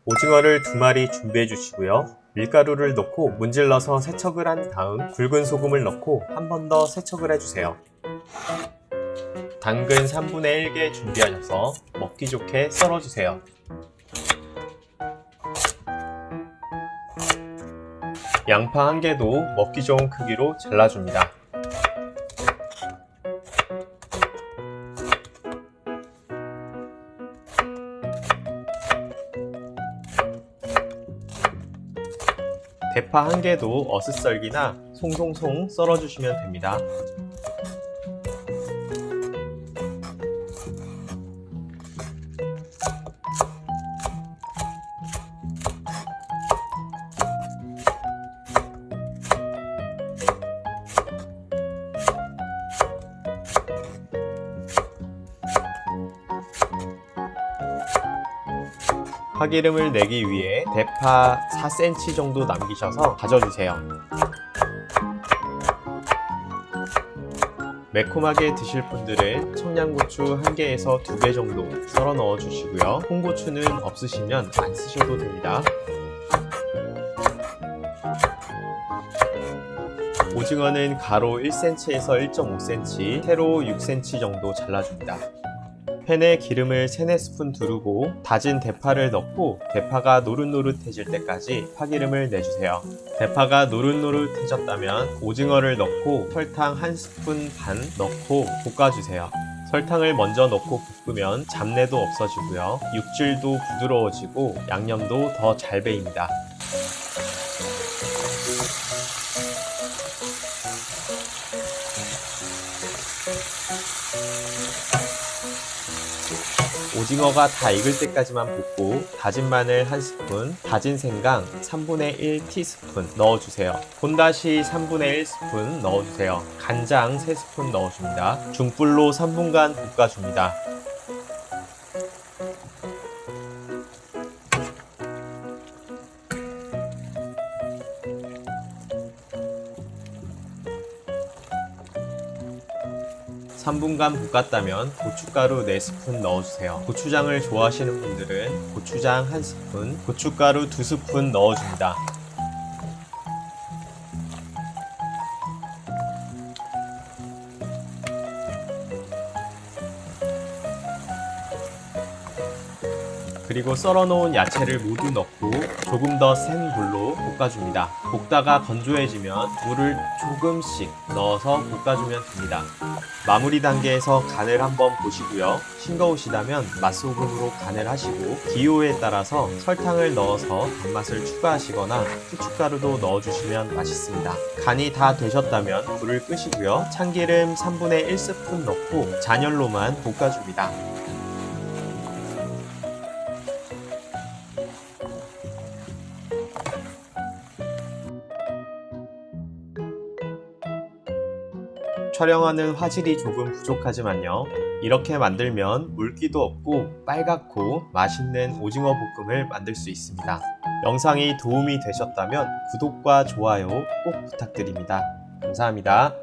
오징어를 2마리 준비해 주시고요. 밀가루를 넣고 문질러서 세척을 한 다음 굵은 소금을 넣고 한 번 더 세척을 해주세요. 당근 3분의 1개 준비하셔서 먹기 좋게 썰어주세요. 양파 1개도 먹기 좋은 크기로 잘라줍니다. 대파 1개도 어슷썰기나 송송송 썰어주시면 됩니다. 파기름을 내기 위해 대파 4cm 정도 남기셔서 다져주세요. 매콤하게 드실 분들은 청양고추 1개에서 2개 정도 썰어 넣어 주시고요. 홍고추는 없으시면 안 쓰셔도 됩니다. 오징어는 가로 1cm에서 1.5cm, 세로 6cm 정도 잘라줍니다. 팬에 기름을 3-4스푼 두르고 다진 대파를 넣고 대파가 노릇노릇해질 때까지 파기름을 내주세요. 대파가 노릇노릇해졌다면 오징어를 넣고 설탕 1스푼 반 넣고 볶아주세요. 설탕을 먼저 넣고 볶으면 잡내도 없어지고요. 육질도 부드러워지고 양념도 더 잘 배입니다. 오징어가 다 익을 때까지만 볶고 다진 마늘 1스푼, 다진 생강 3분의 1티스푼 넣어주세요. 본다시 3분의 1스푼 넣어주세요. 간장 3스푼 넣어줍니다. 중불로 3분간 볶아줍니다. (3분간) 볶았다면 고춧가루 4스푼 넣어주세요. 고추장을 좋아하시는 분들은 고추장 1스푼, 고춧가루 2스푼 넣어줍니다. 그리고 썰어놓은 야채를 모두 넣고 조금 더 센 불로 볶아줍니다. 볶다가 건조해지면 물을 조금씩 넣어서 볶아주면 됩니다. 마무리 단계에서 간을 한번 보시고요. 싱거우시다면 맛소금으로 간을 하시고 기호에 따라서 설탕을 넣어서 단맛을 추가하시거나 후춧가루도 넣어주시면 맛있습니다. 간이 다 되셨다면 불을 끄시고요. 참기름 3분의 1스푼 넣고 잔열로만 볶아줍니다. 촬영하는 화질이 조금 부족하지만요. 이렇게 만들면 물기도 없고 빨갛고 맛있는 오징어 볶음을 만들 수 있습니다. 영상이 도움이 되셨다면 구독과 좋아요 꼭 부탁드립니다. 감사합니다.